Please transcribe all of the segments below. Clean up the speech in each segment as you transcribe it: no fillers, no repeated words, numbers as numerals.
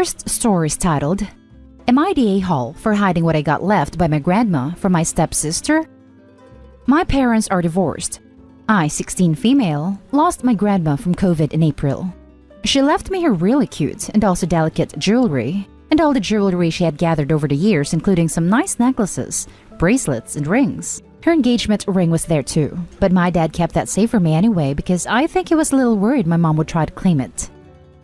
first story is titled, Am I the a-hole for hiding what I got left by my grandma from my stepsister? My parents are divorced. I, 16 female, lost my grandma from COVID in April. She left me her really cute and also delicate jewelry, and all the jewelry she had gathered over the years, including some nice necklaces, bracelets, and rings. Her engagement ring was there too, but my dad kept that safe for me anyway because I think he was a little worried my mom would try to claim it.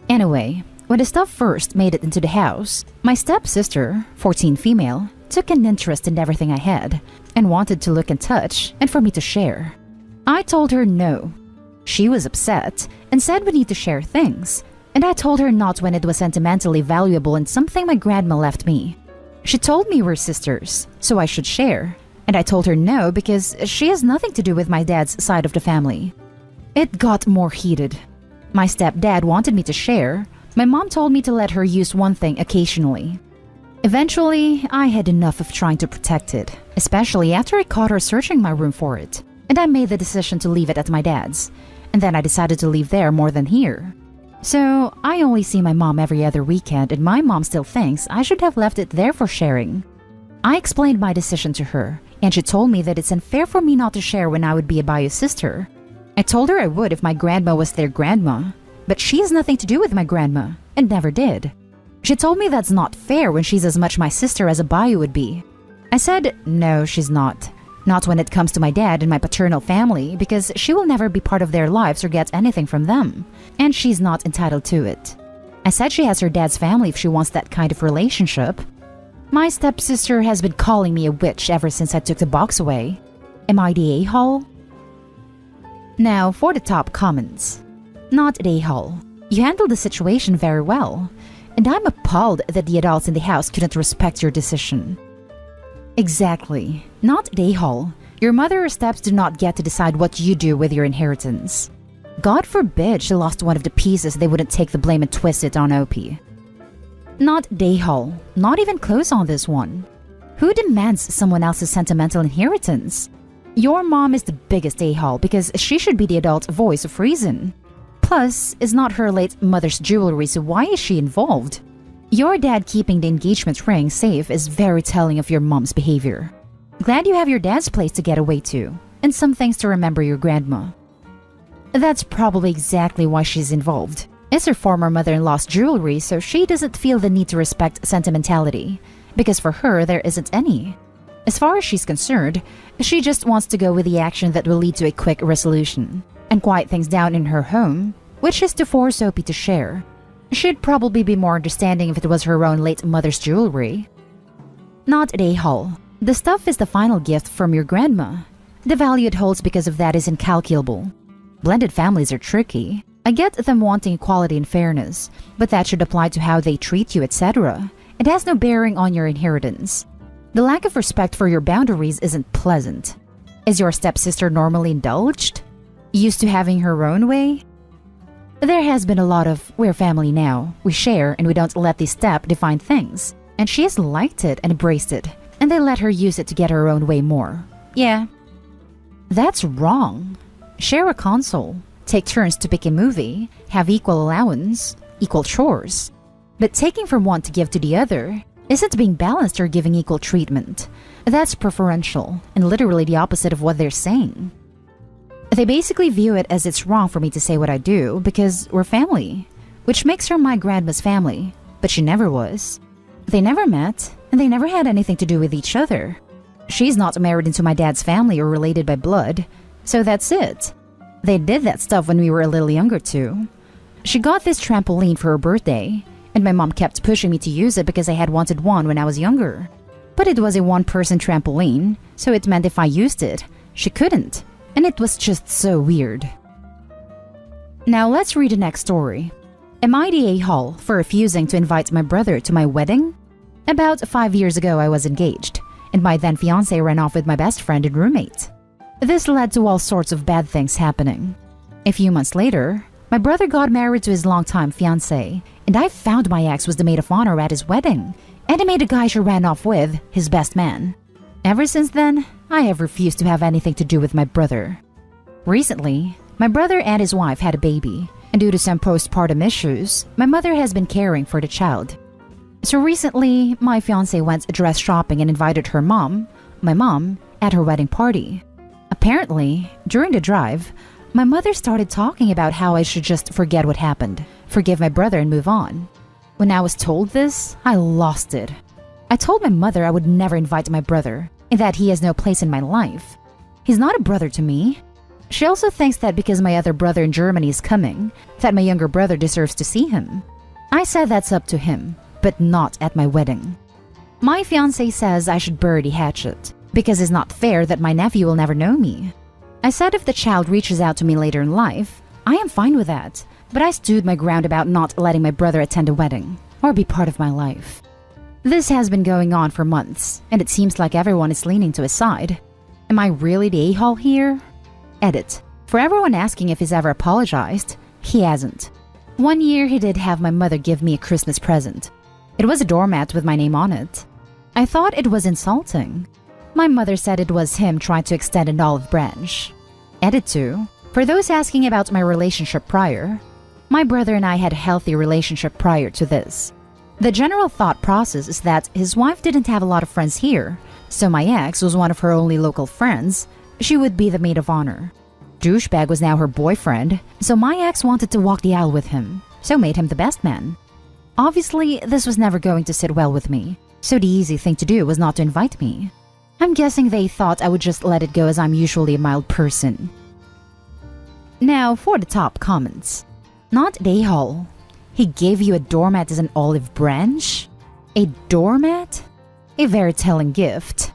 Anyway, when the stuff first made it into the house, my stepsister, 14 female, took an interest in everything I had and wanted to look and touch and for me to share. I told her no. She was upset and said we need to share things, and I told her not when it was sentimentally valuable and something my grandma left me. She told me we're sisters, so I should share, and I told her no because she has nothing to do with my dad's side of the family. It got more heated. My stepdad wanted me to share. My mom told me to let her use one thing occasionally. Eventually, I had enough of trying to protect it, especially after I caught her searching my room for it, and I made the decision to leave it at my dad's, and then I decided to leave there more than here. So, I only see my mom every other weekend, and my mom still thinks I should have left it there for sharing. I explained my decision to her, and she told me that it's unfair for me not to share when I would be a bio sister. I told her I would if my grandma was their grandma, but she has nothing to do with my grandma, and never did. She told me that's not fair when she's as much my sister as a bio would be. I said, no, she's not. Not when it comes to my dad and my paternal family, because she will never be part of their lives or get anything from them, and she's not entitled to it. I said she has her dad's family if she wants that kind of relationship. My stepsister has been calling me a witch ever since I took the box away. Am I the a-hole? Now for the top comments. Not the a-hole. You handled the situation very well, and I'm appalled that the adults in the house couldn't respect your decision. Exactly. Not the a-hole. Your mother or steps do not get to decide what you do with your inheritance. God forbid she lost one of the pieces, they wouldn't take the blame and twist it on OP. Not the a-hole. Not even close on this one. Who demands someone else's sentimental inheritance? Your mom is the biggest a-hole because she should be the adult voice of reason. Plus, it's not her late mother's jewelry, so why is she involved? Your dad keeping the engagement ring safe is very telling of your mom's behavior. Glad you have your dad's place to get away to, and some things to remember your grandma. That's probably exactly why she's involved. It's her former mother-in-law's jewelry, so she doesn't feel the need to respect sentimentality, because for her there isn't any. As far as she's concerned, she just wants to go with the action that will lead to a quick resolution, and quiet things down in her home, which is to force Opie to share. She'd probably be more understanding if it was her own late mother's jewelry. Not the a-hole. The stuff is the final gift from your grandma. The value it holds because of that is incalculable. Blended families are tricky. I get them wanting equality and fairness, but that should apply to how they treat you, etc. It has no bearing on your inheritance. The lack of respect for your boundaries isn't pleasant. Is your stepsister normally indulged? Used to having her own way? There has been a lot of, we're family now, we share and we don't let the step define things. And she has liked it and embraced it, and they let her use it to get her own way more. Yeah. That's wrong. Share a console, take turns to pick a movie, have equal allowance, equal chores. But taking from one to give to the other isn't being balanced or giving equal treatment. That's preferential, and literally the opposite of what they're saying. They basically view it as it's wrong for me to say what I do because we're family, which makes her my grandma's family, but she never was. They never met, and they never had anything to do with each other. She's not married into my dad's family or related by blood, so that's it. They did that stuff when we were a little younger too. She got this trampoline for her birthday, and my mom kept pushing me to use it because I had wanted one when I was younger. But it was a one-person trampoline, so it meant if I used it, she couldn't. And it was just so weird. Now let's read the next story. Am I the a-hole for refusing to invite my brother to my wedding? About 5 years ago I was engaged, and my then fiancé ran off with my best friend and roommate. This led to all sorts of bad things happening. A few months later, my brother got married to his longtime fiancé, and I found my ex was the maid of honor at his wedding, and he made a guy she ran off with his best man. Ever since then, I have refused to have anything to do with my brother. Recently, my brother and his wife had a baby, and due to some postpartum issues, my mother has been caring for the child. So recently, my fiancé went dress shopping and invited her mom, my mom, at her wedding party. Apparently, during the drive, my mother started talking about how I should just forget what happened, forgive my brother and move on. When I was told this, I lost it. I told my mother I would never invite my brother and that he has no place in my life. He's not a brother to me. She also thinks that because my other brother in Germany is coming, that my younger brother deserves to see him. I said that's up to him, but not at my wedding. My fiancé says I should bury the hatchet because it's not fair that my nephew will never know me. I said if the child reaches out to me later in life, I am fine with that, but I stood my ground about not letting my brother attend a wedding or be part of my life. This has been going on for months, and it seems like everyone is leaning to his side. Am I really the a-hole here? Edit. For everyone asking if he's ever apologized, he hasn't. One year he did have my mother give me a Christmas present. It was a doormat with my name on it. I thought it was insulting. My mother said it was him trying to extend an olive branch. Edit 2. For those asking about my relationship prior, my brother and I had a healthy relationship prior to this. The general thought process is that his wife didn't have a lot of friends here, so my ex was one of her only local friends. She would be the maid of honor. Douchebag was now her boyfriend, so my ex wanted to walk the aisle with him, so made him the best man. Obviously, this was never going to sit well with me, so the easy thing to do was not to invite me. I'm guessing they thought I would just let it go as I'm usually a mild person. Now for the top comments. Not a-hole. He gave you a doormat as an olive branch? A doormat? A very telling gift.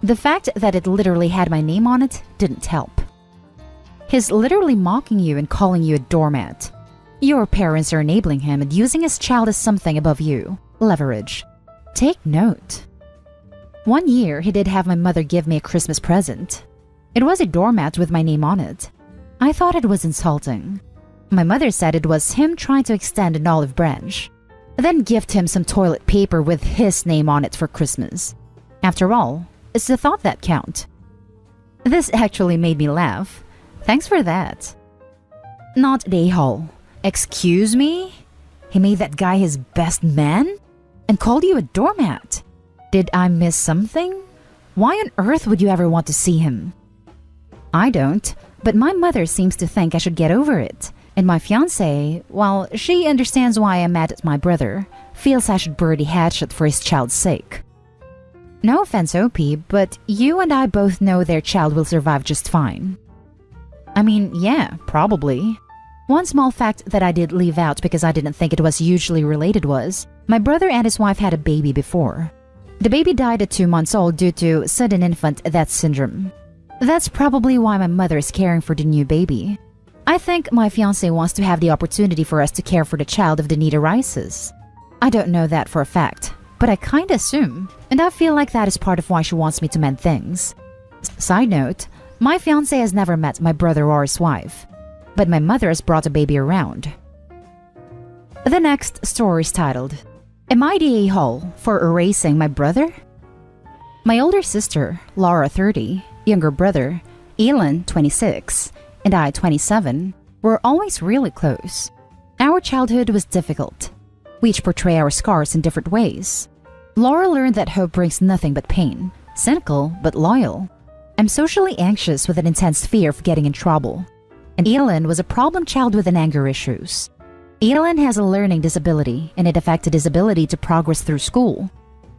The fact that it literally had my name on it didn't help. He's literally mocking you and calling you a doormat. Your parents are enabling him and using his child as something above you. Leverage. Take note. 1 year, he did have my mother give me a Christmas present. It was a doormat with my name on it. I thought it was insulting. My mother said it was him trying to extend an olive branch, then gift him some toilet paper with his name on it for Christmas. After all, it's the thought that count. This actually made me laugh. Thanks for that. Not the a-hole. Excuse me? He made that guy his best man? And called you a doormat? Did I miss something? Why on earth would you ever want to see him? I don't, but my mother seems to think I should get over it. And my fiancé, well, she understands why I'm mad at my brother, feels I should bury the hatchet for his child's sake. No offense, OP, but you and I both know their child will survive just fine. I mean, yeah, probably. One small fact that I did leave out because I didn't think it was usually related was, my brother and his wife had a baby before. The baby died at 2 months old due to sudden infant death syndrome. That's probably why my mother is caring for the new baby. I think my fiancé wants to have the opportunity for us to care for the child if the need arises. I don't know that for a fact, but I kinda assume, and I feel like that is part of why she wants me to mend things. Side note, my fiancé has never met my brother or his wife, but my mother has brought a baby around. The next story is titled, Am I the a-hole for erasing my brother? My older sister, Laura 30, younger brother, Elon 26, and I 27, were always really close. Our childhood was difficult. We each portray our scars in different ways. Laura learned that hope brings nothing but pain, cynical but loyal. I'm socially anxious with an intense fear of getting in trouble. And Elon was a problem child with an anger issues. Elon has a learning disability, and it affected his ability to progress through school.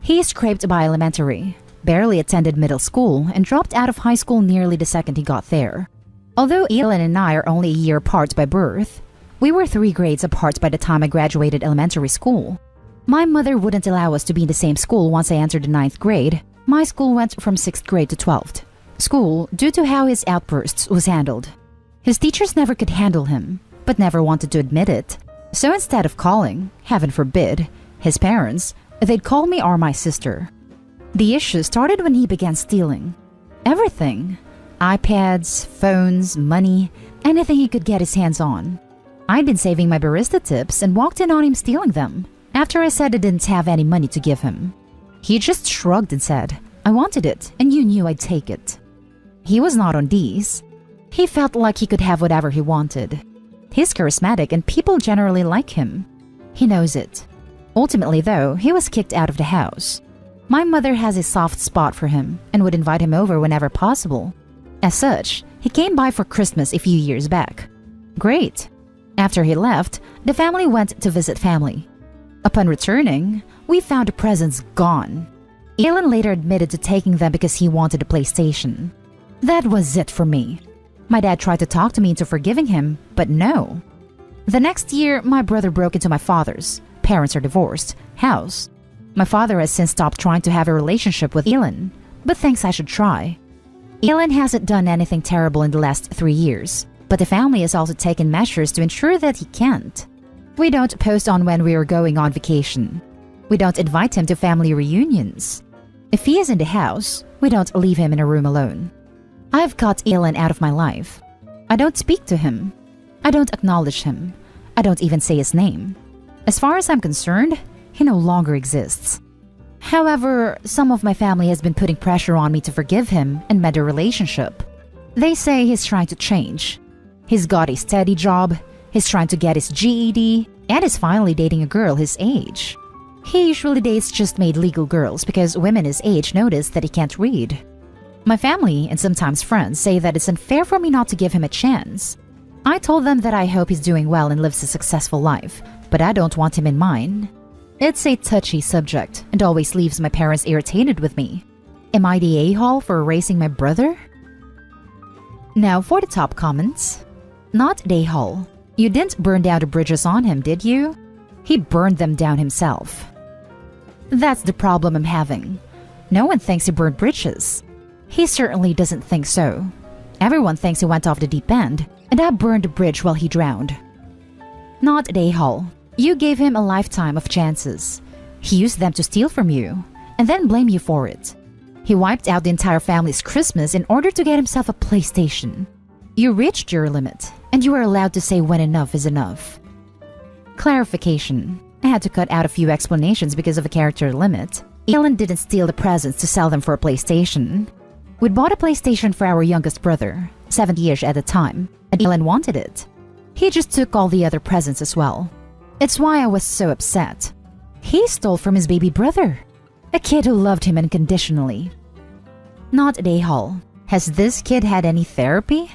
He scraped by elementary, barely attended middle school, and dropped out of high school nearly the second he got there. Although Elon and I are only a year apart by birth, we were 3 grades apart by the time I graduated elementary school. My mother wouldn't allow us to be in the same school once I entered the 9th grade. My school went from 6th grade to 12th. School, due to how his outbursts was handled. His teachers never could handle him, but never wanted to admit it. So instead of calling, heaven forbid, his parents, they'd call me or my sister. The issue started when he began stealing. Everything. iPads, phones, money, anything he could get his hands on. I'd been saving my barista tips and walked in on him stealing them, after I said I didn't have any money to give him. He just shrugged and said, I wanted it, and you knew I'd take it. He was not on these. He felt like he could have whatever he wanted. He's charismatic and people generally like him. He knows it. Ultimately, though, he was kicked out of the house. My mother has a soft spot for him and would invite him over whenever possible. As such, he came by for Christmas a few years back. Great. After he left, the family went to visit family. Upon returning, we found the presents gone. Alan later admitted to taking them because he wanted a PlayStation. That was it for me. My dad tried to talk to me into forgiving him, but no. The next year, my brother broke into my father's, parents are divorced, house. My father has since stopped trying to have a relationship with Alan, but thinks I should try. Alan hasn't done anything terrible in the last 3 years, but the family has also taken measures to ensure that he can't. We don't post on when we are going on vacation. We don't invite him to family reunions. If he is in the house, we don't leave him in a room alone. I've cut Alan out of my life. I don't speak to him. I don't acknowledge him. I don't even say his name. As far as I'm concerned, he no longer exists. However, some of my family has been putting pressure on me to forgive him and mend a relationship. They say he's trying to change. He's got a steady job, he's trying to get his GED, and is finally dating a girl his age. He usually dates just made legal girls because women his age notice that he can't read. My family and sometimes friends say that it's unfair for me not to give him a chance. I told them that I hope he's doing well and lives a successful life, but I don't want him in mine. It's a touchy subject and always leaves my parents irritated with me. Am I the a-hole for erasing my brother? Now for the top comments. Not the a-hole. You didn't burn down the bridges on him, did you? He burned them down himself. That's the problem I'm having. No one thinks he burned bridges. He certainly doesn't think so. Everyone thinks he went off the deep end, and I burned the bridge while he drowned. Not the a-hole. You gave him a lifetime of chances. He used them to steal from you, and then blame you for it. He wiped out the entire family's Christmas in order to get himself a PlayStation. You reached your limit, and you are allowed to say when enough is enough. Clarification. I had to cut out a few explanations because of a character limit. Alan didn't steal the presents to sell them for a PlayStation. We'd bought a PlayStation for our youngest brother, 70-ish at the time, and Alan wanted it. He just took all the other presents as well. It's why I was so upset. He stole from his baby brother, a kid who loved him unconditionally. Not a-hole. Has this kid had any therapy?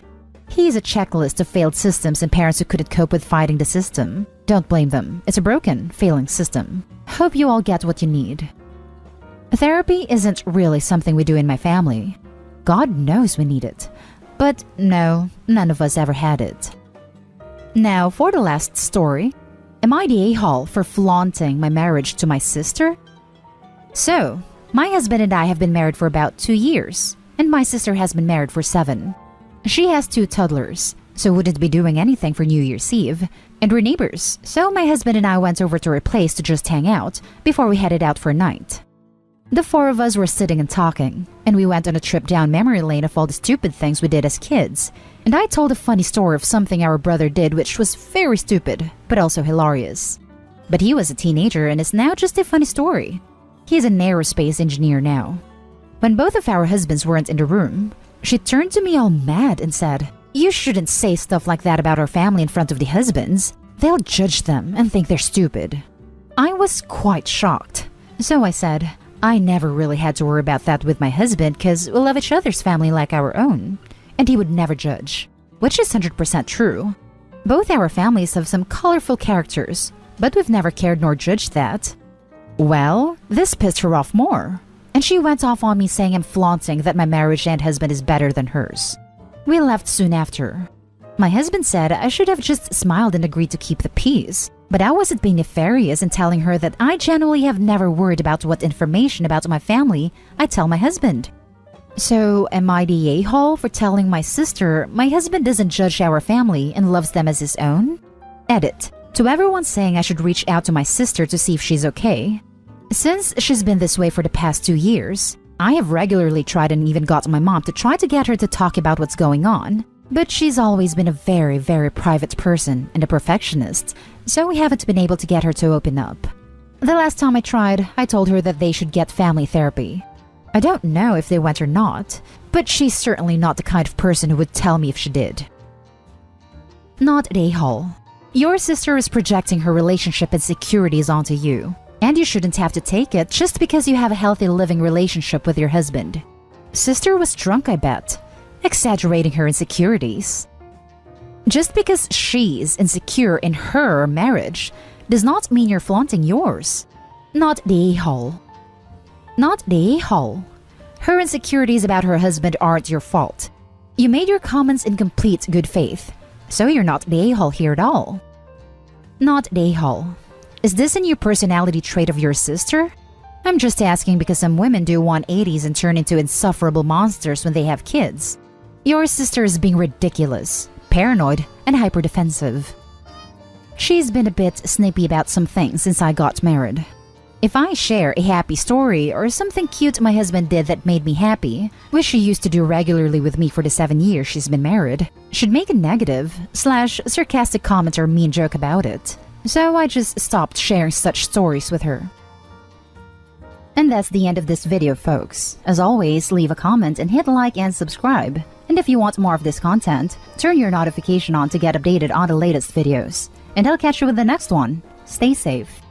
He's a checklist of failed systems and parents who couldn't cope with fighting the system. Don't blame them. It's a broken, failing system. Hope you all get what you need. Therapy isn't really something we do in my family. God knows we need it. But no, none of us ever had it. Now for the last story. Am I the a-hole for flaunting my marriage to my sister? So, my husband and I have been married for about 2 years, and my sister has been married for 7. She has 2 toddlers, so wouldn't be doing anything for New Year's Eve, and we're neighbors, so my husband and I went over to her place to just hang out before we headed out for a night. The 4 of us were sitting and talking, and we went on a trip down memory lane of all the stupid things we did as kids, and I told a funny story of something our brother did which was very stupid, but also hilarious. But he was a teenager and is now just a funny story. He's an aerospace engineer now. When both of our husbands weren't in the room, she turned to me all mad and said, "You shouldn't say stuff like that about our family in front of the husbands. They'll judge them and think they're stupid." I was quite shocked, so I said, I never really had to worry about that with my husband because we love each other's family like our own, and he would never judge, which is 100% true. Both our families have some colorful characters, but we've never cared nor judged that. Well, this pissed her off more, and she went off on me saying I'm flaunting that my marriage and husband is better than hers. We left soon after. My husband said I should have just smiled and agreed to keep the peace, but I wasn't being nefarious in telling her that I genuinely have never worried about what information about my family I tell my husband. So, am I the a-hole for telling my sister my husband doesn't judge our family and loves them as his own? Edit. To everyone saying I should reach out to my sister to see if she's okay. Since she's been this way for the past 2 years, I have regularly tried and even got my mom to try to get her to talk about what's going on, but she's always been a very, very private person and a perfectionist, so we haven't been able to get her to open up. The last time I tried, I told her that they should get family therapy. I don't know if they went or not, but she's certainly not the kind of person who would tell me if she did. Not a a-hole. Your sister is projecting her relationship insecurities onto you, And you shouldn't have to take it just because you have a healthy living relationship with your husband. Sister was drunk, I bet, exaggerating her insecurities. Just because she's insecure in her marriage does not mean you're flaunting yours. Not the a-hole. Not the a-hole. Her insecurities about her husband aren't your fault. You made your comments in complete good faith, so you're not the a-hole here at all. Not the a-hole. Is this a new personality trait of your sister? I'm just asking because some women do 180s and turn into insufferable monsters when they have kids. Your sister is being ridiculous, paranoid, and hyper-defensive. She's been a bit snippy about some things since I got married. If I share a happy story or something cute my husband did that made me happy, which she used to do regularly with me for the 7 years she's been married, she'd make a negative/sarcastic comment or mean joke about it. So I just stopped sharing such stories with her. And that's the end of this video, folks. As always, leave a comment and hit like and subscribe. And if you want more of this content, turn your notification on to get updated on the latest videos. And I'll catch you with the next one. Stay safe.